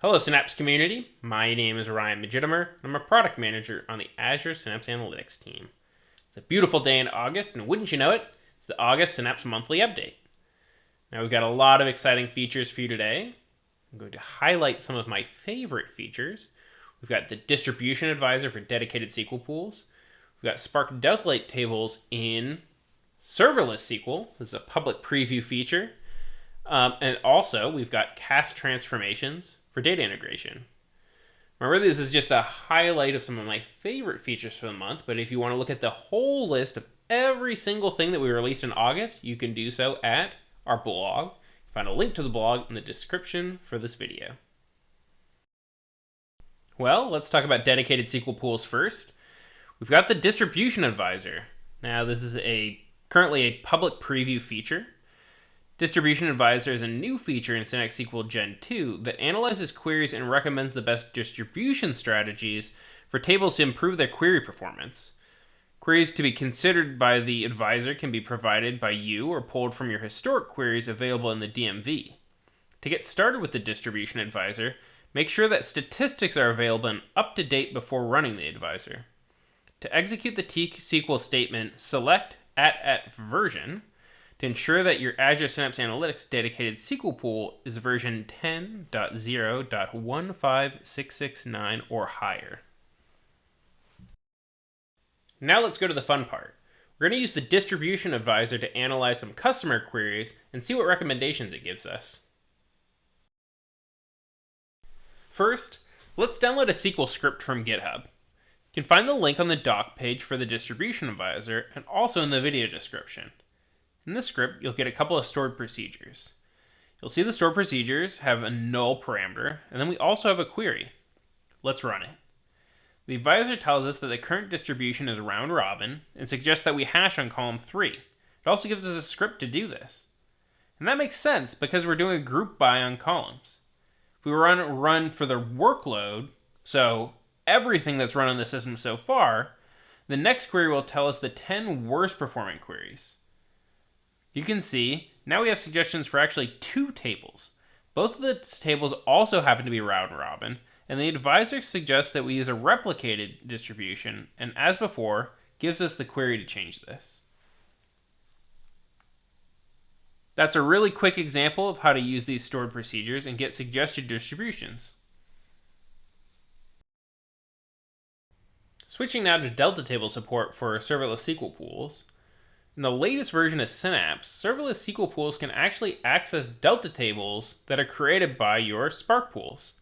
Hello, Synapse community. My name is Ryan Magitimer. I'm a product manager on the Azure Synapse Analytics team. It's a beautiful day in August, and wouldn't you know it, it's the August Synapse Monthly Update. Now, we've got a lot of exciting features for you today. I'm going to highlight some of my favorite features. We've got the Distribution Advisor for dedicated SQL pools. We've got Spark Delta Lake tables in serverless SQL. This is a public preview feature. And also, we've got cast transformations for data integration. Remember, this is just a highlight of some of my favorite features for the month, but if you want to look at the whole list of every single thing that we released in August, you can do so at our blog. Find a link to the blog in the description for this video. Well, let's talk about dedicated SQL pools first. We've got the Distribution Advisor. Now, this is currently a public preview feature. Distribution Advisor is a new feature in Synapse SQL Gen 2 that analyzes queries and recommends the best distribution strategies for tables to improve their query performance. Queries to be considered by the advisor can be provided by you or pulled from your historic queries available in the DMV. To get started with the Distribution Advisor, make sure that statistics are available and up to date before running the advisor. To execute the T-SQL statement, select @ version to ensure that your Azure Synapse Analytics dedicated SQL pool is version 10.0.15669 or higher. Now let's go to the fun part. We're going to use the Distribution Advisor to analyze some customer queries and see what recommendations it gives us. First, let's download a SQL script from GitHub. You can find the link on the doc page for the Distribution Advisor and also in the video description. In this script, you'll get a couple of stored procedures. You'll see the stored procedures have a null parameter, and then we also have a query. Let's run it. The advisor tells us that the current distribution is round robin and suggests that we hash on column 3. It also gives us a script to do this. And that makes sense because we're doing a group by on columns. If we run for the workload, so everything that's run on the system so far, the next query will tell us the 10 worst performing queries. You can see, now we have suggestions for actually 2 tables. Both of the tables also happen to be round robin, and the advisor suggests that we use a replicated distribution, and as before, gives us the query to change this. That's a really quick example of how to use these stored procedures and get suggested distributions. Switching now to Delta table support for serverless SQL pools. In the latest version of Synapse, serverless SQL pools can actually access Delta tables that are created by your Spark pools.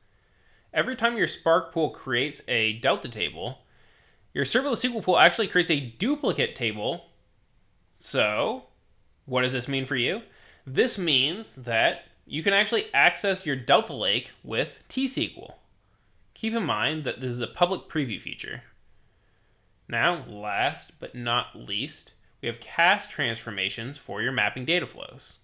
Every time your Spark pool creates a Delta table, your serverless SQL pool actually creates a duplicate table. So, what does this mean for you? This means that you can actually access your Delta Lake with T-SQL. Keep in mind that this is a public preview feature. Now, last but not least, we have cast transformations for your mapping data flows.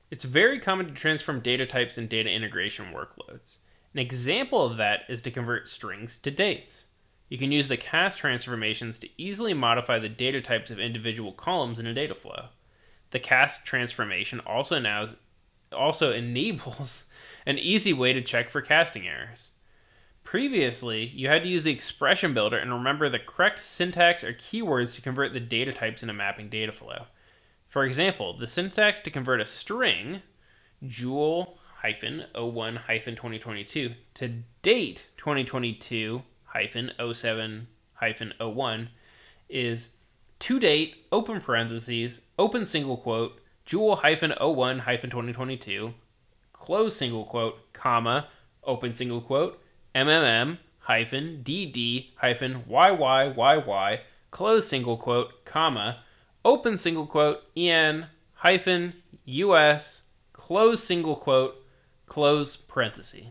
It's very common to transform data types in data integration workloads. An example of that is to convert strings to dates. You can use the cast transformations to easily modify the data types of individual columns in a data flow. The cast transformation also enables an easy way to check for casting errors. Previously, you had to use the expression builder and remember the correct syntax or keywords to convert the data types in a mapping data flow. For example, the syntax to convert a string, Joule-01-2022, to date 2022-07-01 is toDate, open parentheses, open single quote, Joule-01-2022, close single quote, comma, open single quote, MMM-DD-YYYY, close single quote, comma, open single quote, EN-US, close single quote, close parenthesis.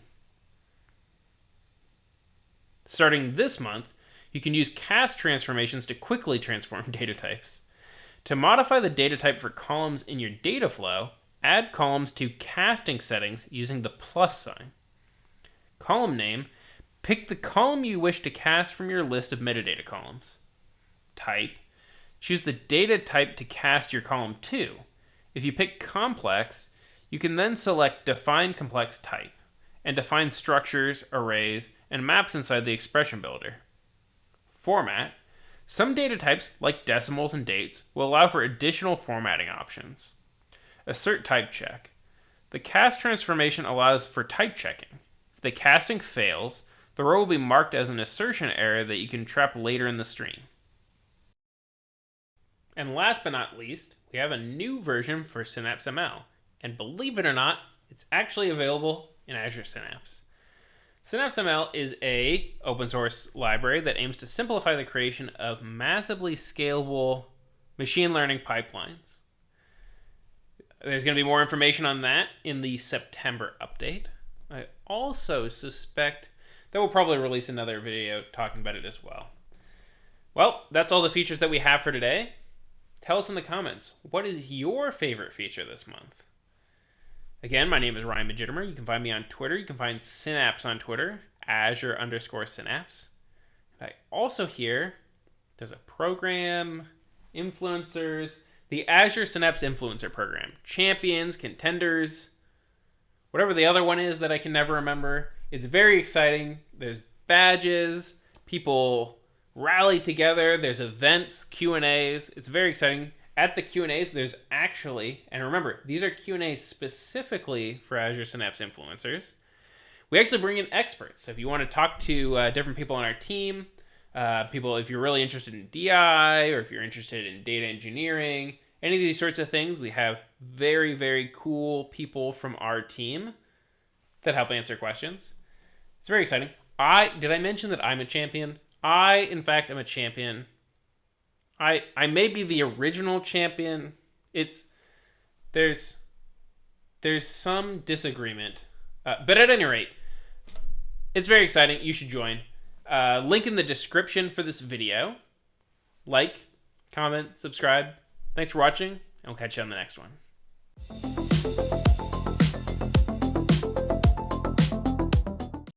Starting this month, you can use cast transformations to quickly transform data types. To modify the data type for columns in your data flow, add columns to casting settings using the plus sign. Column name, pick the column you wish to cast from your list of metadata columns. Type, choose the data type to cast your column to. If you pick complex, You can then select Define Complex Type and define structures, arrays, and maps inside the expression builder. Format. Some data types, like decimals and dates, will allow for additional formatting options. Assert type check. The cast transformation allows for type checking. If the casting fails, the row will be marked as an assertion error that you can trap later in the stream. And last but not least, we have a new version for Synapse ML. And believe it or not, it's actually available in Azure Synapse. Synapse ML is a open source library that aims to simplify the creation of massively scalable machine learning pipelines. There's going to be more information on that in the September update. I also suspect that we'll probably release another video talking about it as well. Well, that's all the features that we have for today. Tell us in the comments, what is your favorite feature this month? Again, my name is Ryan Magitimer. You can find me on Twitter. You can find Synapse on Twitter, Azure_Synapse. And I also hear there's a program, influencers, the Azure Synapse Influencer Program. Champions, contenders, whatever the other one is that I can never remember. It's very exciting. There's badges, people rally together, there's events, Q&As. It's very exciting. At the Q&As, there's actually, and remember, these are Q&As specifically for Azure Synapse influencers. We actually bring in experts. So if you want to talk to different people on our team, people, if you're really interested in DI, or if you're interested in data engineering, any of these sorts of things, we have very, very cool people from our team that help answer questions. It's very exciting. Did I mention that I'm a champion? I, in fact, am a champion. I may be the original champion. There's some disagreement, but at any rate, it's very exciting. You should join. Link in the description for this video. Like, comment, subscribe. Thanks for watching, and we'll catch you on the next one.